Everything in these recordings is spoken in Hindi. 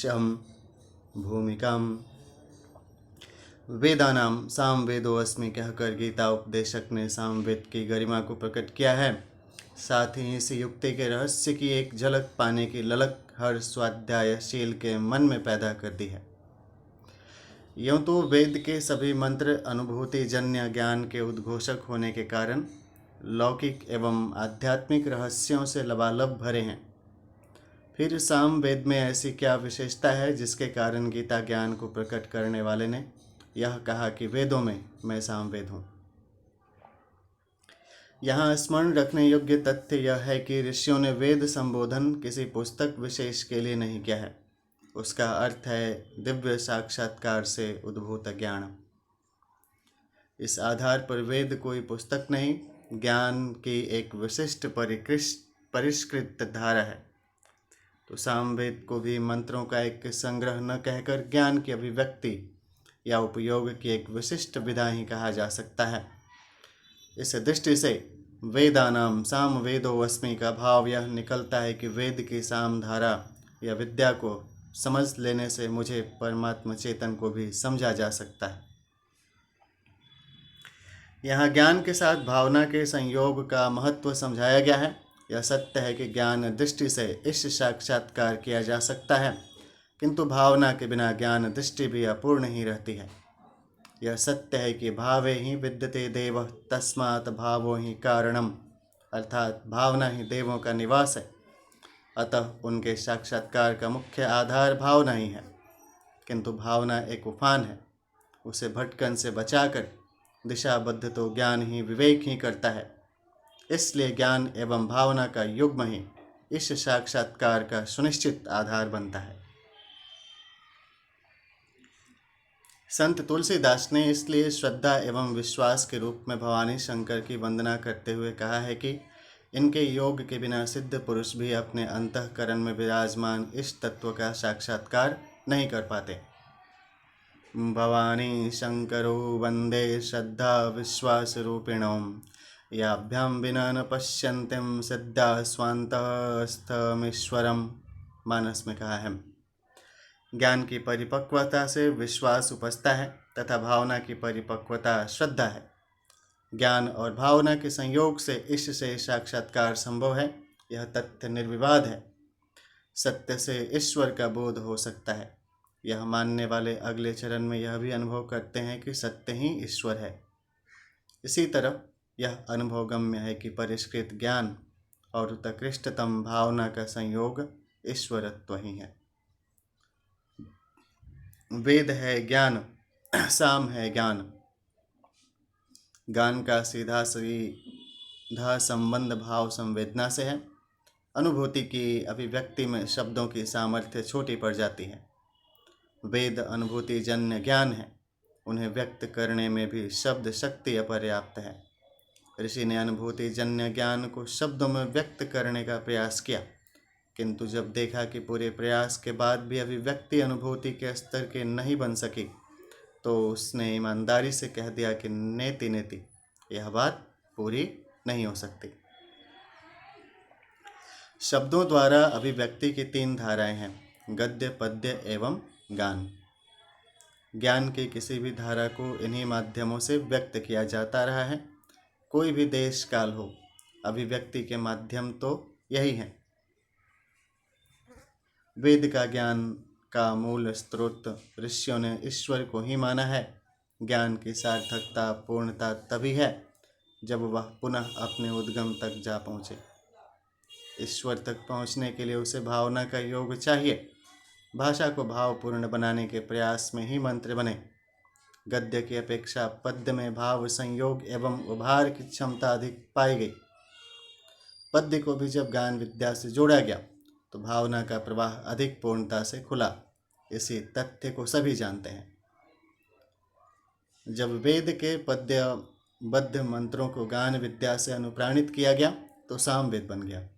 अवश्यम भूमिकां। वेदानाम सामवेदोऽस्मि कहकर गीता उपदेशक ने सामवेद की गरिमा को प्रकट किया है। साथ ही इस युक्ति के रहस्य की एक झलक पाने की ललक हर स्वाध्यायशील के मन में पैदा कर दी है। यूँ तो वेद के सभी मंत्र अनुभूति जन्य ज्ञान के उद्घोषक होने के कारण लौकिक एवं आध्यात्मिक रहस्यों से लबालब भरे हैं। फिर सामवेद में ऐसी क्या विशेषता है जिसके कारण गीता ज्ञान को प्रकट करने वाले ने यह कहा कि वेदों में मैं सामवेद हूँ। यहाँ स्मरण रखने योग्य तथ्य यह है कि ऋषियों ने वेद संबोधन किसी पुस्तक विशेष के लिए नहीं किया है। उसका अर्थ है दिव्य साक्षात्कार से उद्भूत ज्ञान। इस आधार पर वेद कोई पुस्तक नहीं, ज्ञान की एक विशिष्ट परिष्कृत धारा है। तो सामवेद को भी मंत्रों का एक संग्रह न कहकर ज्ञान की अभिव्यक्ति या उपयोग की एक विशिष्ट विधा ही कहा जा सकता है। इस दृष्टि से वेदानाम सामवेदोऽस्मि का भाव यह निकलता है कि वेद की सामधारा या विद्या को समझ लेने से मुझे परमात्मा चेतन को भी समझा जा सकता है। यहाँ ज्ञान के साथ भावना के संयोग का महत्व समझाया गया है। यह सत्य है कि ज्ञान दृष्टि से इष्ट साक्षात्कार किया जा सकता है, किंतु भावना के बिना ज्ञान दृष्टि भी अपूर्ण ही रहती है। यह सत्य है कि भावे ही विद्यते देवः तस्मात् भावो ही कारणम, अर्थात भावना ही देवों का निवास है, अतः उनके साक्षात्कार का मुख्य आधार भावना ही है। किंतु भावना एक उफान है, उसे भटकन से बचाकर दिशाबद्ध तो ज्ञान ही विवेक ही करता है। इसलिए ज्ञान एवं भावना का युग्म ही इस साक्षात्कार का सुनिश्चित आधार बनता है। संत तुलसीदास ने इसलिए श्रद्धा एवं विश्वास के रूप में भवानी शंकर की वंदना करते हुए कहा है कि इनके योग के बिना सिद्ध पुरुष भी अपने अंतःकरण में विराजमान इस तत्व का साक्षात्कार नहीं कर पाते। भवानी शंकरो वंदे श्रद्धा विश्वास रूपिणों याभ्याम विना न पश्यन्तिम सिद्धा स्वान्तस्थमीश्वरम, मानस में कहा है। ज्ञान की परिपक्वता से विश्वास उपजता है तथा भावना की परिपक्वता श्रद्धा है। ज्ञान और भावना के संयोग से इष्ट से साक्षात्कार संभव है, यह तथ्य निर्विवाद है। सत्य से ईश्वर का बोध हो सकता है। यह मानने वाले अगले चरण में यह भी अनुभव करते हैं कि सत्य ही ईश्वर है। इसी तरह यह अनुभवगम्य है कि परिष्कृत ज्ञान और उत्कृष्टतम भावना का संयोग ईश्वरत्व ही है। वेद है ज्ञान, साम है ज्ञान। ज्ञान का सीधा संबंध भाव संवेदना से है। अनुभूति की अभिव्यक्ति में शब्दों की सामर्थ्य छोटी पड़ जाती है। वेद अनुभूति जन्य ज्ञान है, उन्हें व्यक्त करने में भी शब्द शक्ति अपर्याप्त है। ऋषि ने अनुभूति जन्य ज्ञान को शब्दों में व्यक्त करने का प्रयास किया, किंतु जब देखा कि पूरे प्रयास के बाद भी अभिव्यक्ति अनुभूति के स्तर के नहीं बन सकी, तो उसने ईमानदारी से कह दिया कि नेति नेति, यह बात पूरी नहीं हो सकती। शब्दों द्वारा अभिव्यक्ति की तीन धाराएं हैं, गद्य, पद्य एवं गान। ज्ञान की किसी भी धारा को इन्हीं माध्यमों से व्यक्त किया जाता रहा है। कोई भी देश काल हो, अभिव्यक्ति के माध्यम तो यही है। वेद का ज्ञान का मूल स्रोत ऋषियों ने ईश्वर को ही माना है। ज्ञान की सार्थकता पूर्णता तभी है जब वह पुनः अपने उद्गम तक जा पहुँचे। ईश्वर तक पहुँचने के लिए उसे भावना का योग चाहिए। भाषा को भावपूर्ण बनाने के प्रयास में ही मंत्र बने। गद्य की अपेक्षा पद्य में भाव संयोग एवं उभार की क्षमता अधिक पाई गई। पद्य को भी जब ज्ञान विद्या से जोड़ा गया तो भावना का प्रवाह अधिक पूर्णता से खुला। इसी तथ्य को सभी जानते हैं। जब वेद के पद्यबद्ध मंत्रों को ज्ञान विद्या से अनुप्राणित किया गया तो सामवेद बन गया।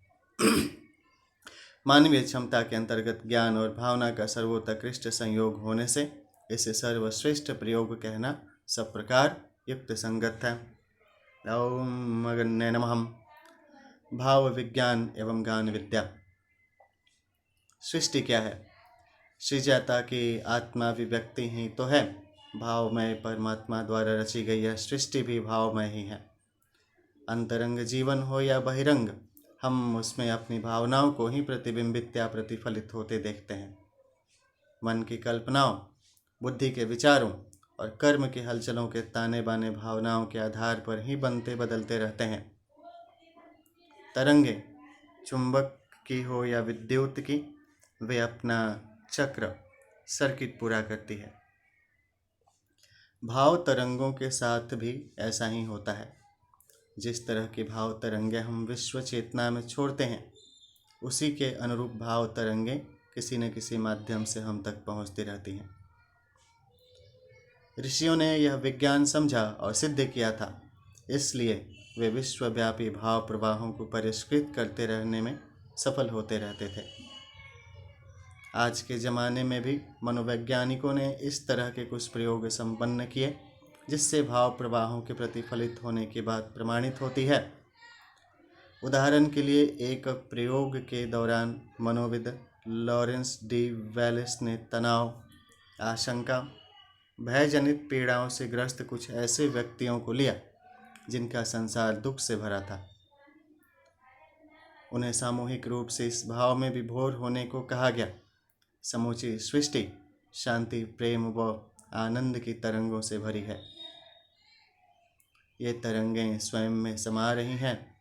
मानवीय क्षमता के अंतर्गत ज्ञान और भावना का सर्वोत्कृष्ट संयोग होने से इसे सर्वश्रेष्ठ प्रयोग कहना सब प्रकार युक्त संगत है। ओम अगण्य नमः। भाव विज्ञान एवं ज्ञान विद्या। सृष्टि क्या है? श्रीजाता की आत्माभिव्यक्ति ही तो है। भावमय परमात्मा द्वारा रची गई यह सृष्टि भी भावमय ही है। अंतरंग जीवन हो या बहिरंग, हम उसमें अपनी भावनाओं को ही प्रतिबिंबित या प्रतिफलित होते देखते हैं। मन की कल्पनाओं, बुद्धि के विचारों और कर्म की हलचलों के ताने बाने भावनाओं के आधार पर ही बनते बदलते रहते हैं। तरंगे चुंबक की हो या विद्युत की, वे अपना चक्र सर्किट पूरा करती है। भाव तरंगों के साथ भी ऐसा ही होता है। जिस तरह की भाव तरंगे हम विश्व चेतना में छोड़ते हैं, उसी के अनुरूप भाव तरंगे किसी न किसी माध्यम से हम तक पहुंचती रहती हैं। ऋषियों ने यह विज्ञान समझा और सिद्ध किया था, इसलिए वे विश्वव्यापी भाव प्रवाहों को परिष्कृत करते रहने में सफल होते रहते थे। आज के ज़माने में भी मनोवैज्ञानिकों ने इस तरह के कुछ प्रयोग संपन्न किए, जिससे भाव प्रवाहों के प्रतिफलित होने की बात प्रमाणित होती है। उदाहरण के लिए, एक प्रयोग के दौरान मनोविद लॉरेंस डी वैलेस ने तनाव, आशंका, भयजनित पीड़ाओं से ग्रस्त कुछ ऐसे व्यक्तियों को लिया जिनका संसार दुख से भरा था। उन्हें सामूहिक रूप से इस भाव में विभोर होने को कहा गया। समूची सृष्टि शांति, प्रेम व आनंद की तरंगों से भरी है। ये तरंगें स्वयं में समा रही हैं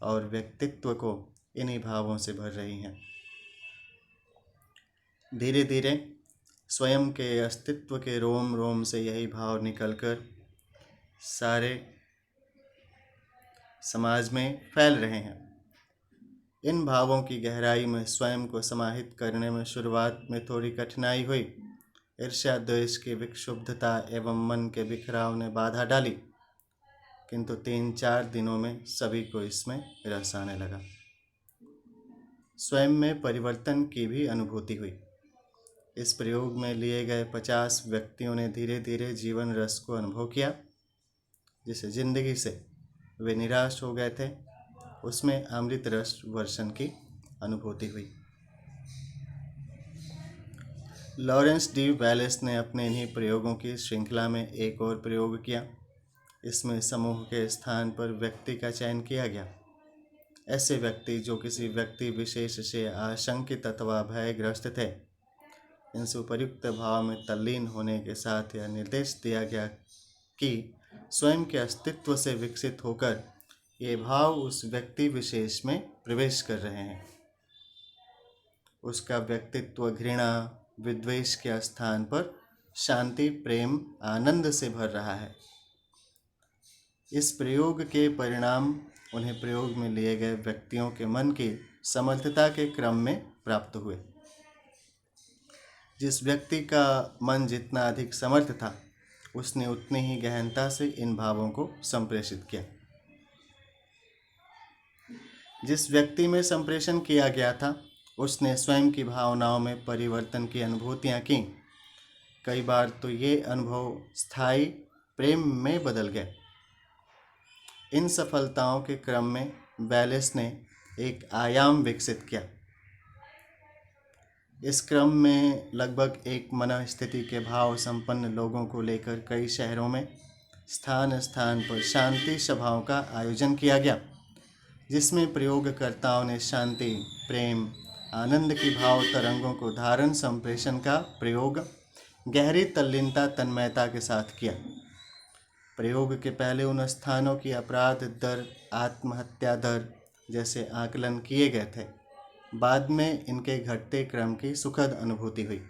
और व्यक्तित्व को इन्हीं भावों से भर रही हैं। धीरे धीरे स्वयं के अस्तित्व के रोम रोम से यही भाव निकलकर सारे समाज में फैल रहे हैं। इन भावों की गहराई में स्वयं को समाहित करने में शुरुआत में थोड़ी कठिनाई हुई। ईर्ष्या, द्वेष की विक्षुब्धता एवं मन के बिखराव ने बाधा डाली, किंतु 3-4 दिनों में सभी को इसमें रस आने लगा। स्वयं में परिवर्तन की भी अनुभूति हुई। इस प्रयोग में लिए गए 50 व्यक्तियों ने धीरे धीरे जीवन रस को अनुभव किया। जिसे जिंदगी से वे निराश हो गए थे, उसमें अमृत रस वर्षण की अनुभूति हुई। लॉरेंस डी वैलेस ने अपने इन्हीं प्रयोगों की श्रृंखला में एक और प्रयोग किया। इसमें समूह के स्थान पर व्यक्ति का चयन किया गया। ऐसे व्यक्ति जो किसी व्यक्ति विशेष से आशंकित अथवा भयग्रस्त थे, इनसे उपयुक्त भाव में तल्लीन होने के साथ यह निर्देश दिया गया कि स्वयं के अस्तित्व से विकसित होकर ये भाव उस व्यक्ति विशेष में प्रवेश कर रहे हैं। उसका व्यक्तित्व घृणा, विद्वेष के स्थान पर शांति, प्रेम, आनंद से भर रहा है। इस प्रयोग के परिणाम उन्हें प्रयोग में लिए गए व्यक्तियों के मन की समर्थता के क्रम में प्राप्त हुए। जिस व्यक्ति का मन जितना अधिक समर्थ था, उसने उतनी ही गहनता से इन भावों को संप्रेषित किया। जिस व्यक्ति में संप्रेषण किया गया था, उसने स्वयं की भावनाओं में परिवर्तन की अनुभूतियां की। कई बार तो ये अनुभव स्थायी प्रेम में बदल गए। इन सफलताओं के क्रम में वैलेस ने एक आयाम विकसित किया। इस क्रम में लगभग एक मन स्थिति के भाव संपन्न लोगों को लेकर कई शहरों में स्थान स्थान पर शांति सभाओं का आयोजन किया गया, जिसमें प्रयोगकर्ताओं ने शांति, प्रेम, आनंद की भाव तरंगों को धारण संप्रेषण का प्रयोग गहरी तल्लीनता, तन्मयता के साथ किया। प्रयोग के पहले उन स्थानों की अपराध दर, आत्महत्या दर जैसे आकलन किए गए थे। बाद में इनके घटते क्रम की सुखद अनुभूति हुई।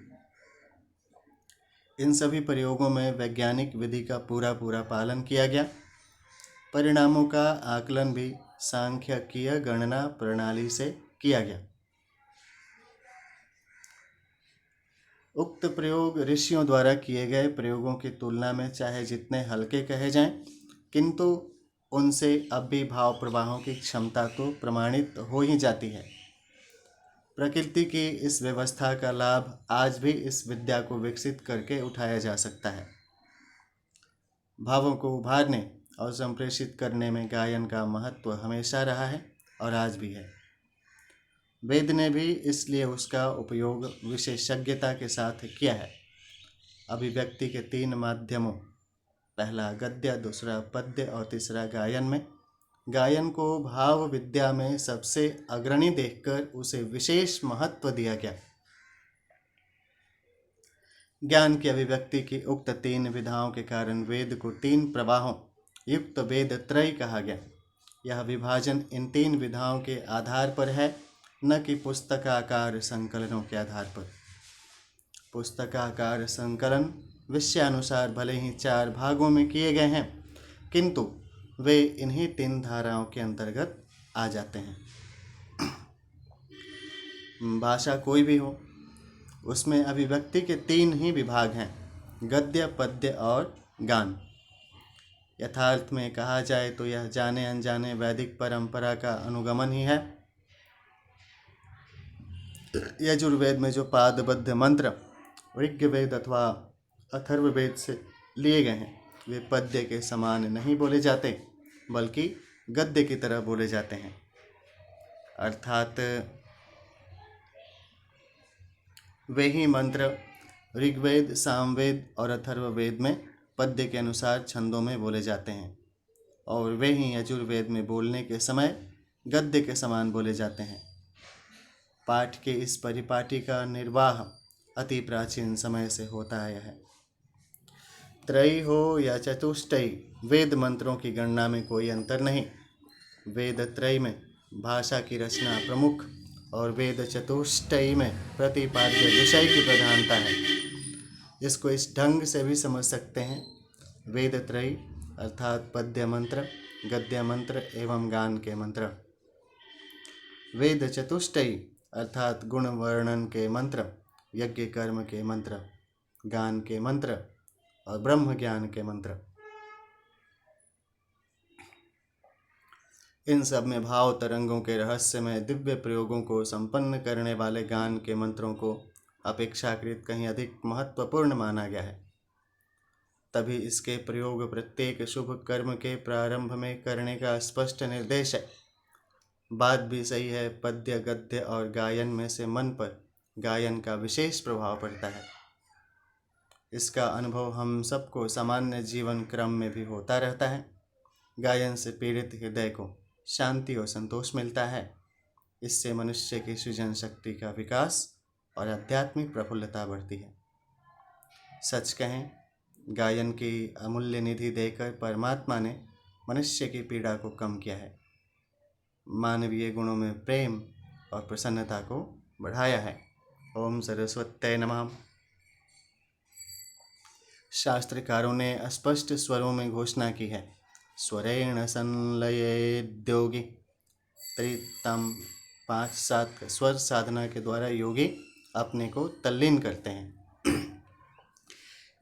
इन सभी प्रयोगों में वैज्ञानिक विधि का पूरा पालन किया गया। परिणामों का आकलन भी सांख्यिकीय गणना प्रणाली से किया गया। उक्त प्रयोग ऋषियों द्वारा किए गए प्रयोगों की तुलना में चाहे जितने हल्के कहे जाएं, किंतु उनसे अब भी भाव प्रवाहों की क्षमता तो प्रमाणित हो ही जाती है। प्रकृति की इस व्यवस्था का लाभ आज भी इस विद्या को विकसित करके उठाया जा सकता है। भावों को उभारने और संप्रेषित करने में गायन का महत्व हमेशा रहा है और आज भी है। वेद ने भी इसलिए उसका उपयोग विशेषज्ञता के साथ किया है। अभिव्यक्ति के 3 माध्यमों, पहला गद्य, दूसरा पद्य और तीसरा गायन में गायन को भाव विद्या में सबसे अग्रणी देखकर उसे विशेष महत्व दिया गया। ज्ञान की अभिव्यक्ति की उक्त 3 विधाओं के कारण वेद को 3 प्रवाहों युक्त वेद त्रय कहा गया। यह विभाजन इन 3 विधाओं के आधार पर है, न कि पुस्तकाकार संकलनों के आधार पर। पुस्तकाकार संकलन विषयानुसार भले ही 4 भागों में किए गए हैं, किंतु वे इन्हीं 3 धाराओं के अंतर्गत आ जाते हैं। भाषा कोई भी हो, उसमें अभिव्यक्ति के 3 ही विभाग हैं, गद्य, पद्य और गान। यथार्थ में कहा जाए तो यह जाने अनजाने वैदिक परंपरा का अनुगमन ही है। यजुर्वेद में जो पादबद्ध मंत्र ऋग्वेद अथवा अथर्ववेद से लिए गए हैं, वे पद्य के समान नहीं बोले जाते, बल्कि गद्य की तरह बोले जाते हैं। अर्थात वे ही मंत्र ऋग्वेद, सामवेद और अथर्ववेद में पद्य के अनुसार छंदों में बोले जाते हैं, और वे ही यजुर्वेद में बोलने के समय गद्य के समान बोले जाते हैं। पाठ के इस परिपाटी का निर्वाह अति प्राचीन समय से होता आया है। त्रयी हो या चतुष्टयी, वेद मंत्रों की गणना में कोई अंतर नहीं। वेद त्रयी में भाषा की रचना प्रमुख और वेद चतुष्टयी में प्रतिपाद्य विषय की प्रधानता है। इसको इस ढंग से भी समझ सकते हैं। वेद त्रयी अर्थात पद्य मंत्र, गद्य मंत्र एवं गान के मंत्र। वेद चतुष्टयी अर्थात गुण वर्णन के मंत्र, यज्ञ कर्म के मंत्र, गान के मंत्र और ब्रह्म ज्ञान के मंत्र। इन सब में भाव तरंगों के रहस्यमय दिव्य प्रयोगों को संपन्न करने वाले गान के मंत्रों को अपेक्षाकृत कहीं अधिक महत्वपूर्ण माना गया है। तभी इसके प्रयोग प्रत्येक शुभ कर्म के प्रारंभ में करने का स्पष्ट निर्देश है। बात भी सही है, पद्य, गद्य और गायन में से मन पर गायन का विशेष प्रभाव पड़ता है। इसका अनुभव हम सबको सामान्य जीवन क्रम में भी होता रहता है। गायन से पीड़ित हृदय को शांति और संतोष मिलता है। इससे मनुष्य की सृजन शक्ति का विकास और आध्यात्मिक प्रफुल्लता बढ़ती है। सच कहें, गायन की अमूल्य निधि देकर परमात्मा ने मनुष्य की पीड़ा को कम किया है, मानवीय गुणों में प्रेम और प्रसन्नता को बढ़ाया है। ओम सरस्वत्यै नमः। शास्त्रकारों ने स्पष्ट स्वरों में घोषणा की है, स्वरेण संलयेद्योगी। त्रितम 5-7 स्वर साधना के द्वारा योगी अपने को तल्लीन करते हैं।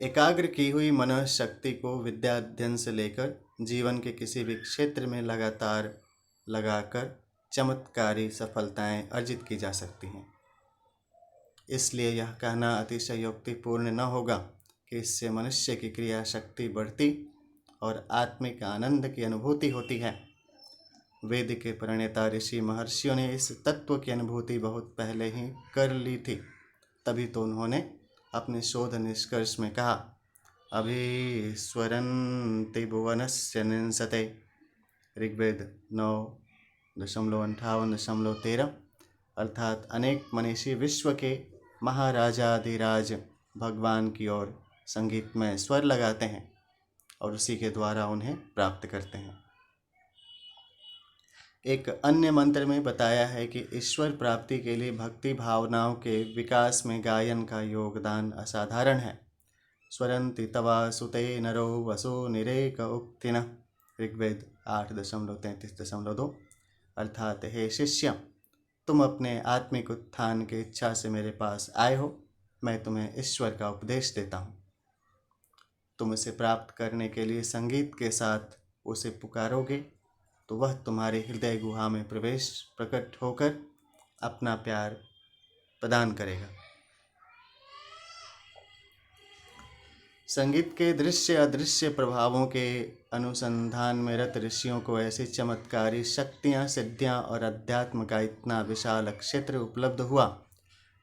एकाग्र की हुई मन शक्ति को विद्याध्ययन से लेकर जीवन के किसी भी क्षेत्र में लगातार लगाकर चमत्कारी सफलताएं अर्जित की जा सकती हैं। इसलिए यह कहना अतिशय युक्तिपूर्ण न होगा कि इससे मनुष्य की क्रिया शक्ति बढ़ती और आत्मिक आनंद की अनुभूति होती है। वेद के प्रणेता ऋषि महर्षियों ने इस तत्व की अनुभूति बहुत पहले ही कर ली थी। तभी तो उन्होंने अपने शोध निष्कर्ष में कहा, अभिस्वरन्ति भुवनस्य निंसते। ऋग्वेद 9.58.13। अर्थात अनेक मनीषी विश्व के महाराजाधिराज भगवान की ओर संगीतमय स्वर लगाते हैं और उसी के द्वारा उन्हें प्राप्त करते हैं। एक अन्य मंत्र में बताया है कि ईश्वर प्राप्ति के लिए भक्ति भावनाओं के विकास में गायन का योगदान असाधारण है। स्वरन्ति तवा सुते नरो वसु निरेक उक्तिनः। ऋग्वेद 8.33.2। अर्थात हे शिष्य, तुम अपने आत्मिक उत्थान की इच्छा से मेरे पास आए हो, मैं तुम्हें ईश्वर का उपदेश देता हूँ। तुम इसे प्राप्त करने के लिए संगीत के साथ उसे पुकारोगे तो वह तुम्हारे हृदय गुहा में प्रकट होकर अपना प्यार प्रदान करेगा। संगीत के दृश्य अदृश्य प्रभावों के अनुसंधान में रत ऋषियों को ऐसी चमत्कारी शक्तियाँ, सिद्धियाँ और अध्यात्म का इतना विशाल क्षेत्र उपलब्ध हुआ,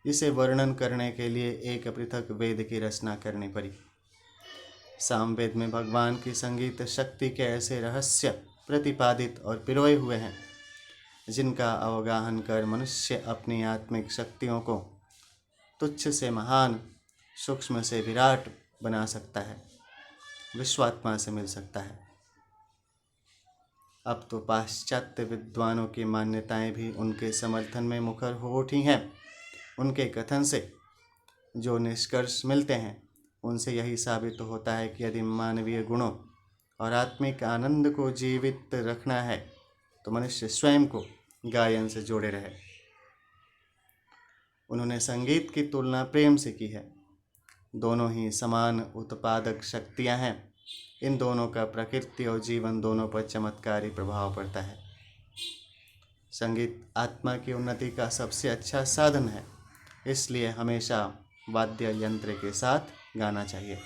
इसे वर्णन करने के लिए एक पृथक वेद की रचना करनी पड़ी। सामवेद में भगवान की संगीत शक्ति के ऐसे रहस्य प्रतिपादित और पिरोए हुए हैं, जिनका अवगाहन कर मनुष्य अपनी आत्मिक शक्तियों को तुच्छ से महान, सूक्ष्म से विराट बना सकता है, विश्वात्मा से मिल सकता है। अब तो पाश्चात्य विद्वानों की मान्यताएं भी उनके समर्थन में मुखर हो उठी हैं। उनके कथन से जो निष्कर्ष मिलते हैं, उनसे यही साबित होता है कि यदि मानवीय गुणों और आत्मिक आनंद को जीवित रखना है तो मनुष्य स्वयं को गायन से जोड़े रहे। उन्होंने संगीत की तुलना प्रेम से की है। दोनों ही समान उत्पादक शक्तियां हैं। इन दोनों का प्रकृति और जीवन दोनों पर चमत्कारी प्रभाव पड़ता है। संगीत आत्मा की उन्नति का सबसे अच्छा साधन है, इसलिए हमेशा वाद्य यंत्र के साथ गाना चाहिए।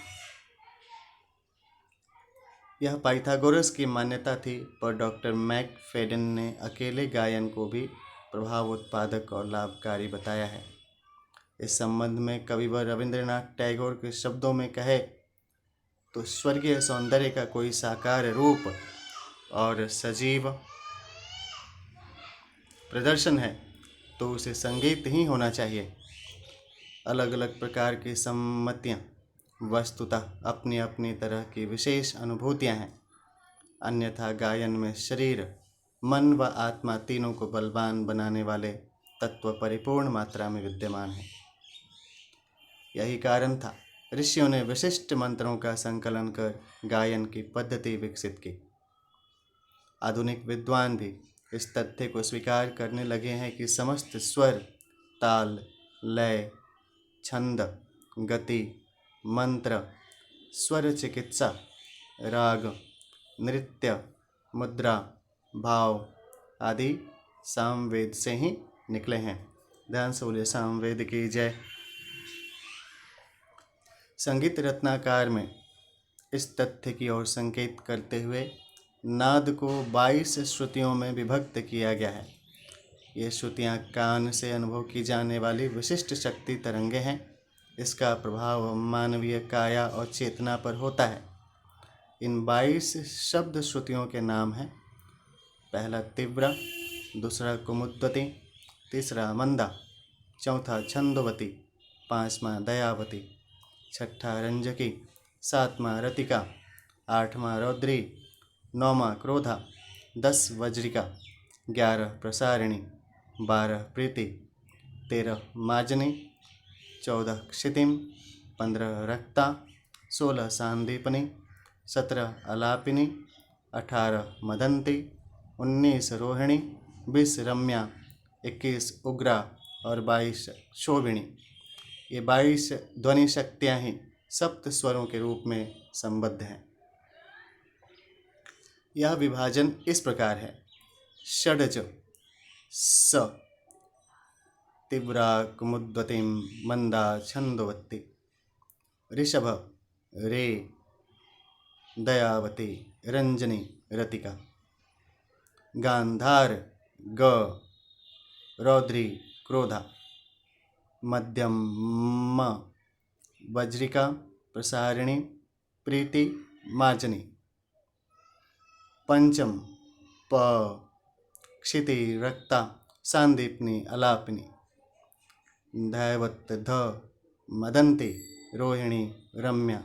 यह पाइथागोरस की मान्यता थी, पर डॉक्टर मैकफेडन ने अकेले गायन को भी प्रभाव उत्पादक और लाभकारी बताया है। इस संबंध में कविवर रविंद्रनाथ टैगोर के शब्दों में कहे तो स्वर्गीय सौंदर्य का कोई साकार रूप और सजीव प्रदर्शन है तो उसे संगीत ही होना चाहिए। अलग अलग प्रकार की सम्मतियाँ वस्तुतः अपनी अपनी तरह की विशेष अनुभूतियाँ हैं, अन्यथा गायन में शरीर, मन व आत्मा तीनों को बलवान बनाने वाले तत्व परिपूर्ण मात्रा में विद्यमान हैं। यही कारण था ऋषियों ने विशिष्ट मंत्रों का संकलन कर गायन की पद्धति विकसित की। आधुनिक विद्वान भी इस तथ्य को स्वीकार करने लगे हैं कि समस्त स्वर, ताल, लय, छंद, गति, मंत्र, स्वर चिकित्सा, राग, नृत्य, मुद्रा, भाव आदि सामवेद से ही निकले हैं। ध्यान से बोलिए सामवेद की जय। संगीत रत्नाकार में इस तथ्य की ओर संकेत करते हुए नाद को 22 श्रुतियों में विभक्त किया गया है। ये श्रुतियाँ कान से अनुभव की जाने वाली विशिष्ट शक्ति तरंगे हैं। इसका प्रभाव मानवीय काया और चेतना पर होता है। इन 22 शब्द श्रुतियों के नाम हैं: पहला तीव्रा, दूसरा कुमुद्वती, तीसरा मंदा, चौथा छंदोवती, पांचवा दयावती, छठा रंजकी, सातवां रतिका, आठवां रौद्री, नौवां क्रोधा, 10 वज्रिका, 11 प्रसारिणी, 12 प्रीति, 13 माजनी, 14 क्षितिम, 15 रक्ता, 16 सांदीपनी, 17 अलापिनी, 18 मदंती, 19 रोहिणी, 20 रम्या, 21 उग्रा और 22 शोभिणी। ये 22 ध्वनि शक्तियाँ ही सप्त स्वरों के रूप में संबद्ध हैं। यह विभाजन इस प्रकार है: षडज स, तीव्रा कुमुद्वती, मंदा छंदोवती, ऋषभ रे, दयावती, रंजनी, रतिका, गांधार ग, रौद्री, क्रोधा, मध्यम म, वज्रिका, प्रसारिणी, प्रीति, मार्जनी, पंचम प, क्षिति, रक्ता, सांदीपनी, अलापिनी, दैवत ध, मदंती, रोहिणी, रम्या,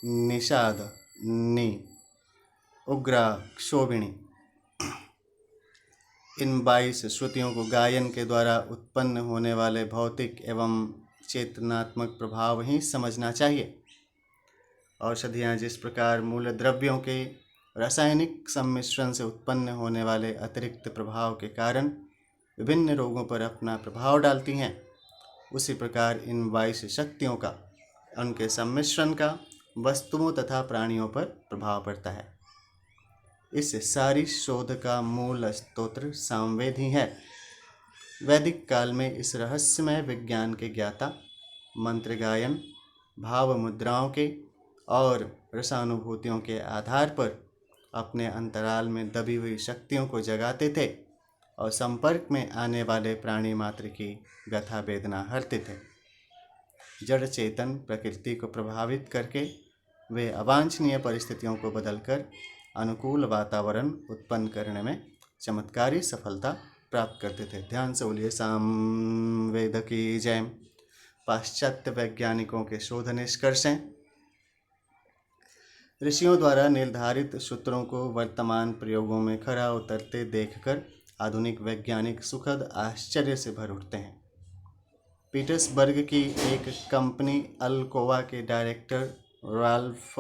निषाद नि, उग्रा, क्षोभिणी। इन 22 श्रुतियों को गायन के द्वारा उत्पन्न होने वाले भौतिक एवं चेतनात्मक प्रभाव ही समझना चाहिए। औषधियाँ जिस प्रकार मूल द्रव्यों के रासायनिक सम्मिश्रण से उत्पन्न होने वाले अतिरिक्त प्रभाव के कारण विभिन्न रोगों पर अपना प्रभाव डालती हैं, उसी प्रकार इन 22 शक्तियों का, उनके सम्मिश्रण का वस्तुओं तथा प्राणियों पर प्रभाव पड़ता है। इस सारी शोध का मूल स्तोत्र सामवेद ही है। वैदिक काल में इस रहस्यमय विज्ञान के ज्ञाता मंत्र गायन, भाव मुद्राओं के और रसानुभूतियों के आधार पर अपने अंतराल में दबी हुई शक्तियों को जगाते थे और संपर्क में आने वाले प्राणी मात्र की व्यथा वेदना हरते थे। जड़ चेतन प्रकृति को प्रभावित करके वे अवांछनीय परिस्थितियों को बदलकर अनुकूल वातावरण उत्पन्न करने में चमत्कारी सफलता प्राप्त करते थे। ध्यान से बोलिए सामवेद की जय। पाश्चात्य वैज्ञानिकों के शोध निष्कर्ष हैं। ऋषियों द्वारा निर्धारित सूत्रों को वर्तमान प्रयोगों में खरा उतरते देखकर आधुनिक वैज्ञानिक सुखद आश्चर्य से भर उठते हैं। पीटर्सबर्ग की एक कंपनी अल्कोवा के डायरेक्टर राल्फ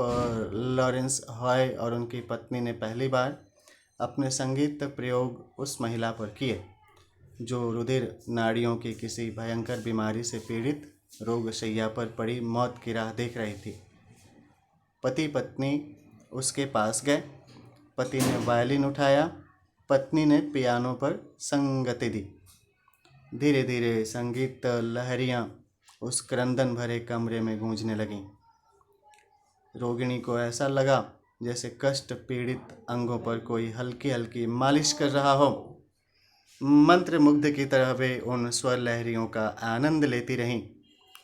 लॉरेंस हॉय और उनकी पत्नी ने पहली बार अपने संगीत प्रयोग उस महिला पर किए जो रुधिर नाड़ियों की किसी भयंकर बीमारी से पीड़ित रोगशैया पर पड़ी मौत की राह देख रही थी। पति पत्नी उसके पास गए। पति ने वायलिन उठाया, पत्नी ने पियानो पर संगति दी। धीरे धीरे संगीत लहरियां उस क्रंदन भरे कमरे में गूंजने लगीं। रोगिणी को ऐसा लगा जैसे कष्ट पीड़ित अंगों पर कोई हल्की हल्की मालिश कर रहा हो। मंत्र मुग्ध की तरह वे उन स्वर लहरियों का आनंद लेती रहीं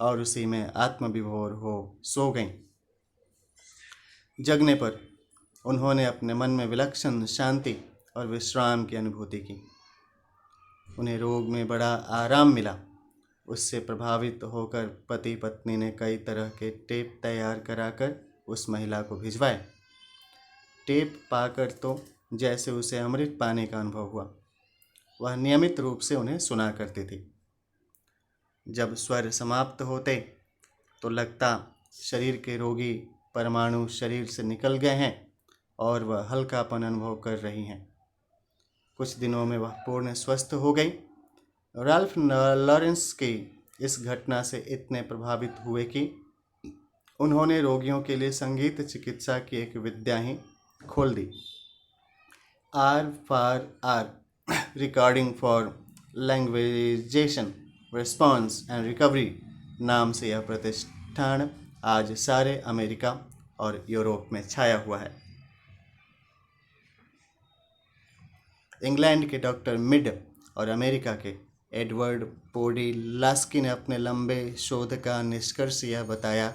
और उसी में आत्मविभोर हो सो गईं। जगने पर उन्होंने अपने मन में विलक्षण शांति और विश्राम की अनुभूति की। उन्हें रोग में बड़ा आराम मिला। उससे प्रभावित होकर पति पत्नी ने कई तरह के टेप तैयार कराकर उस महिला को भिजवाए। टेप पाकर तो जैसे उसे अमृत पाने का अनुभव हुआ। वह नियमित रूप से उन्हें सुना करती थी। जब स्वर समाप्त होते तो लगता शरीर के रोगी परमाणु शरीर से निकल गए हैं और वह हल्कापन अनुभव कर रही हैं। कुछ दिनों में वह पूर्ण स्वस्थ हो गई। राल्फ लॉरेंस की इस घटना से इतने प्रभावित हुए कि उन्होंने रोगियों के लिए संगीत चिकित्सा की एक विद्या ही खोल दी। R for R recording for लैंग्वेजेशन रिस्पॉन्स एंड रिकवरी नाम से यह प्रतिष्ठान आज सारे अमेरिका और यूरोप में छाया हुआ है। इंग्लैंड के डॉक्टर मिड और अमेरिका के एडवर्ड पोडी लास्की ने अपने लंबे शोध का निष्कर्ष यह बताया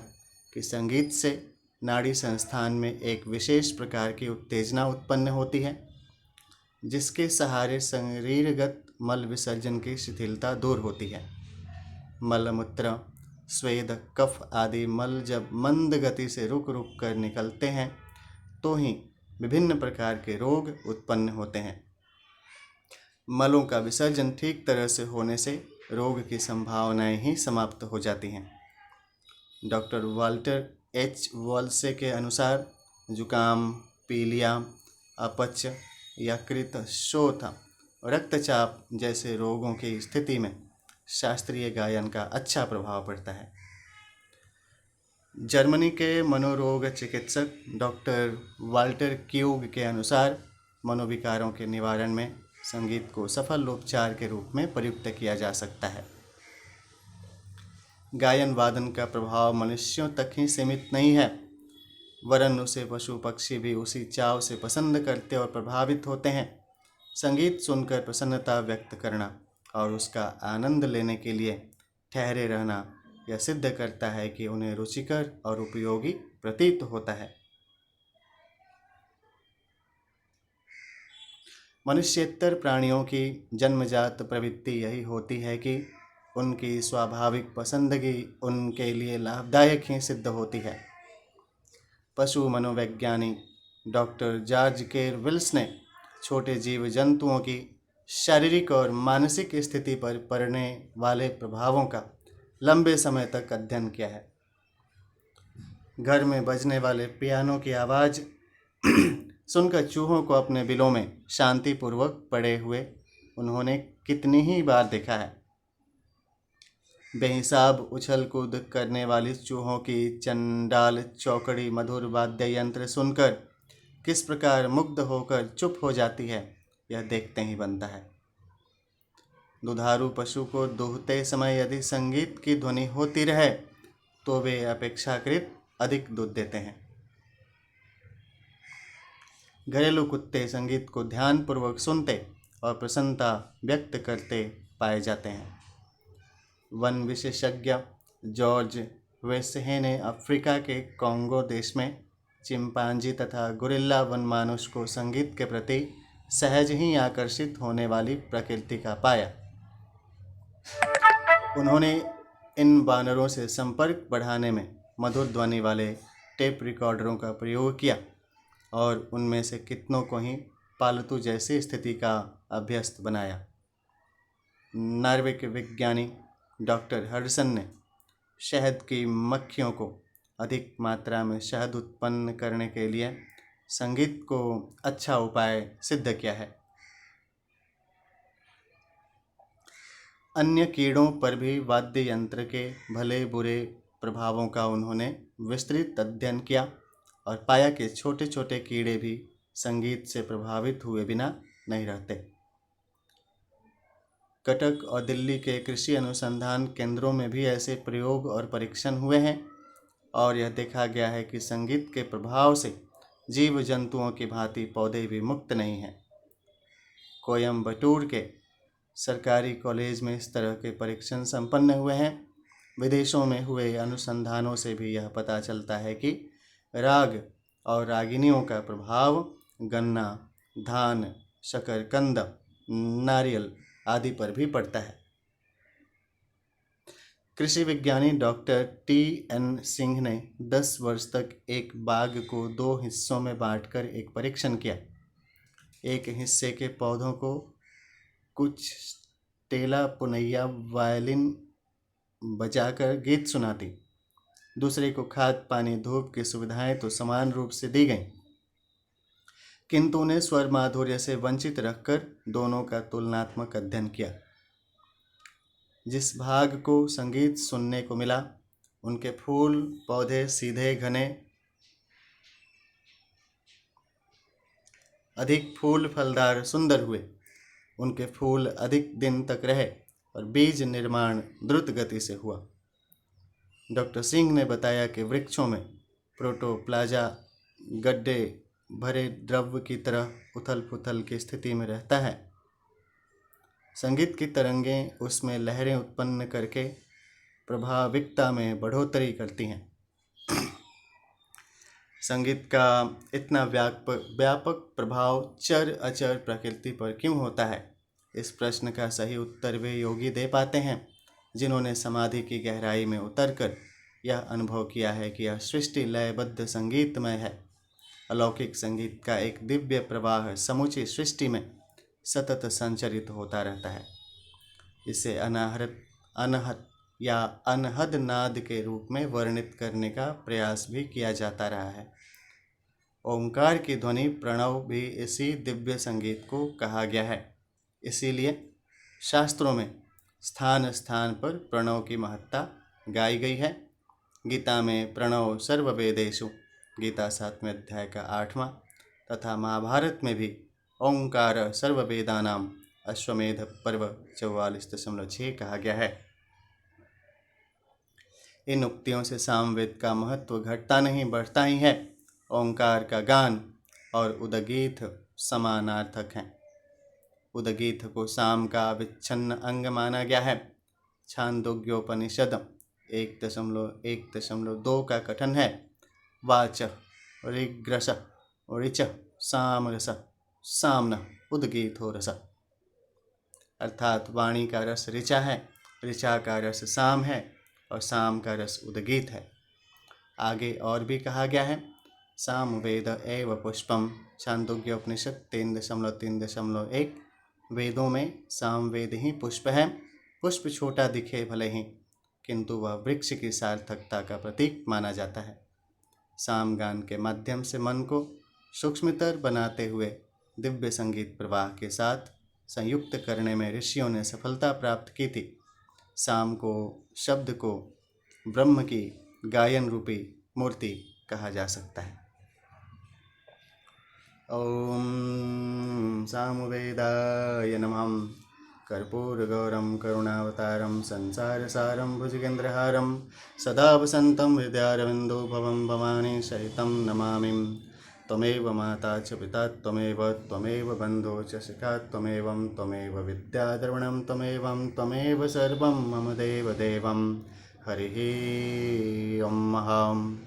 कि संगीत से नाड़ी संस्थान में एक विशेष प्रकार की उत्तेजना उत्पन्न होती है, जिसके सहारे शरीरगत मल विसर्जन की शिथिलता दूर होती है। मलमूत्र, स्वेद, कफ आदि मल जब मंद गति से रुक रुक कर निकलते हैं तो ही विभिन्न प्रकार के रोग उत्पन्न होते हैं। मलों का विसर्जन ठीक तरह से होने से रोग की संभावनाएं ही समाप्त हो जाती हैं। डॉक्टर वाल्टर एच वॉल्से के अनुसार जुकाम, पीलिया, अपच, यकृत शोथ, रक्तचाप जैसे रोगों की स्थिति में शास्त्रीय गायन का अच्छा प्रभाव पड़ता है। जर्मनी के मनोरोग चिकित्सक डॉक्टर वाल्टर क्यूग के अनुसार मनोविकारों के निवारण में संगीत को सफल उपचार के रूप में प्रयुक्त किया जा सकता है। गायन वादन का प्रभाव मनुष्यों तक ही सीमित नहीं है, वरन उसे पशु पक्षी भी उसी चाव से पसंद करते और प्रभावित होते हैं। संगीत सुनकर प्रसन्नता व्यक्त करना और उसका आनंद लेने के लिए ठहरे रहना यह सिद्ध करता है कि उन्हें रुचिकर और उपयोगी प्रतीत होता है। मनुष्येतर प्राणियों की जन्मजात प्रवृत्ति यही होती है कि उनकी स्वाभाविक पसंदगी उनके लिए लाभदायक ही सिद्ध होती है। पशु मनोवैज्ञानिक डॉक्टर जॉर्ज केर विल्स ने छोटे जीव जंतुओं की शारीरिक और मानसिक स्थिति पर पड़ने वाले प्रभावों का लंबे समय तक अध्ययन किया है। घर में बजने वाले पियानो की आवाज़ सुनकर चूहों को अपने बिलों में शांतिपूर्वक पड़े हुए उन्होंने कितनी ही बार देखा है। बेहिसाब उछल कूद करने वाली चूहों की चंडाल चौकड़ी मधुर वाद्य यंत्र सुनकर किस प्रकार मुग्ध होकर चुप हो जाती है, यह देखते ही बनता है। दुधारू पशु को दूहते समय यदि संगीत की ध्वनि होती रहे तो वे अपेक्षाकृत अधिक दूध देते हैं। घरेलू कुत्ते संगीत को ध्यानपूर्वक सुनते और प्रसन्नता व्यक्त करते पाए जाते हैं। वन विशेषज्ञ जॉर्ज वेस्हे ने अफ्रीका के कॉन्गो देश में चिंपांजी तथा गोरिल्ला वन मानुष को संगीत के प्रति सहज ही आकर्षित होने वाली प्रकृति का पाया। उन्होंने इन वानरों से संपर्क बढ़ाने में मधुर ध्वनि वाले टेप रिकॉर्डरों का प्रयोग किया और उनमें से कितनों को ही पालतू जैसी स्थिति का अभ्यस्त बनाया। नॉर्वे के विज्ञानी डॉक्टर हडसन ने शहद की मक्खियों को अधिक मात्रा में शहद उत्पन्न करने के लिए संगीत को अच्छा उपाय सिद्ध किया है। अन्य कीड़ों पर भी वाद्य यंत्र के भले बुरे प्रभावों का उन्होंने विस्तृत अध्ययन किया और पाया कि छोटे छोटे कीड़े भी संगीत से प्रभावित हुए बिना नहीं रहते। कटक और दिल्ली के कृषि अनुसंधान केंद्रों में भी ऐसे प्रयोग और परीक्षण हुए हैं और यह देखा गया है कि संगीत के प्रभाव से जीव जंतुओं की भांति पौधे भी मुक्त नहीं हैं। कोयम्बटूर के सरकारी कॉलेज में इस तरह के परीक्षण संपन्न हुए हैं। विदेशों में हुए अनुसंधानों से भी यह पता चलता है कि राग और रागिनियों का प्रभाव गन्ना, धान, शकरकंद, नारियल आदि पर भी पड़ता है। कृषि विज्ञानी डॉक्टर टी.एन. सिंह ने 10 वर्ष तक एक बाग को 2 हिस्सों में बांटकर एक परीक्षण किया। एक हिस्से के पौधों को कुछ टेला पुनैया वायलिन बजाकर गीत सुनाती, दूसरे को खाद, पानी, धूप की सुविधाएं तो समान रूप से दी गईं, किंतु उन्हें स्वर माधुर्य से वंचित रखकर दोनों का तुलनात्मक अध्ययन किया। जिस भाग को संगीत सुनने को मिला, उनके फूल पौधे सीधे, घने, अधिक फूल फलदार, सुंदर हुए। उनके फूल अधिक दिन तक रहे और बीज निर्माण द्रुत गति से हुआ। डॉक्टर सिंह ने बताया कि वृक्षों में प्रोटोप्लाजा गड्ढे भरे द्रव्य की तरह उथल पुथल की स्थिति में रहता है। संगीत की तरंगें उसमें लहरें उत्पन्न करके प्रभाविकता में बढ़ोतरी करती हैं। संगीत का इतना व्यापक प्रभाव चर अचर प्रकृति पर क्यों होता है? इस प्रश्न का सही उत्तर वे योगी दे पाते हैं जिन्होंने समाधि की गहराई में उतरकर यह अनुभव किया है कि यह सृष्टि लयबद्ध संगीतमय है। अलौकिक संगीत का एक दिव्य प्रवाह समूची सृष्टि में सतत संचरित होता रहता है। इसे अनहद या अनहद नाद के रूप में वर्णित करने का प्रयास भी किया जाता रहा है। ओंकार की ध्वनि प्रणव भी इसी दिव्य संगीत को कहा गया है। इसीलिए शास्त्रों में स्थान स्थान पर प्रणव की महत्ता गाई गई है। गीता में प्रणव सर्ववेदेषु, गीता 7वें अध्याय का 8वां, तथा महाभारत में भी ओंकार सर्ववेदानाम, अश्वमेध पर्व 44.6 कहा गया है। इन उक्तियों से सामवेद का महत्व घटता नहीं बढ़ता ही है। ओंकार का गान और उदगीत समानार्थक हैं। उदगीत को साम का विच्छिन्न अंग माना गया है। छांदोग्योपनिषद 1.1.2 का कथन है, वाच ऋग्रस ऋच सामरस सामन उदगीतो रस, अर्थात वाणी का रस ऋचा है, ऋचा का रस साम है और साम का रस उदगीत है। आगे और भी कहा गया है, सामवेद एव पुष्पम, छांदोग्योपनिषद 3.3.1, वेदों में सामवेद ही पुष्प है। पुष्प छोटा दिखे भले ही, किंतु वह वृक्ष की सार्थकता का प्रतीक माना जाता है। सामगान के माध्यम से मन को सूक्ष्मतर बनाते हुए दिव्य संगीत प्रवाह के साथ संयुक्त करने में ऋषियों ने सफलता प्राप्त की थी। साम को शब्द को ब्रह्म की गायन रूपी मूर्ति कहा जा सकता है। ओम सामवेदाय नमः। कर्पूरगौरं करुणावतारं संसारसारं भुजगेन्द्रहारं सदा वसन्तं हृदयारविन्दो भवं भवानी सहितं नमामि। त्वमेव माता च पिता त्वमेव बन्धो च सखा त्वमेव विद्याद्रविणं त्वमेव सर्वं मम देवदेवं। हरिः ॐ।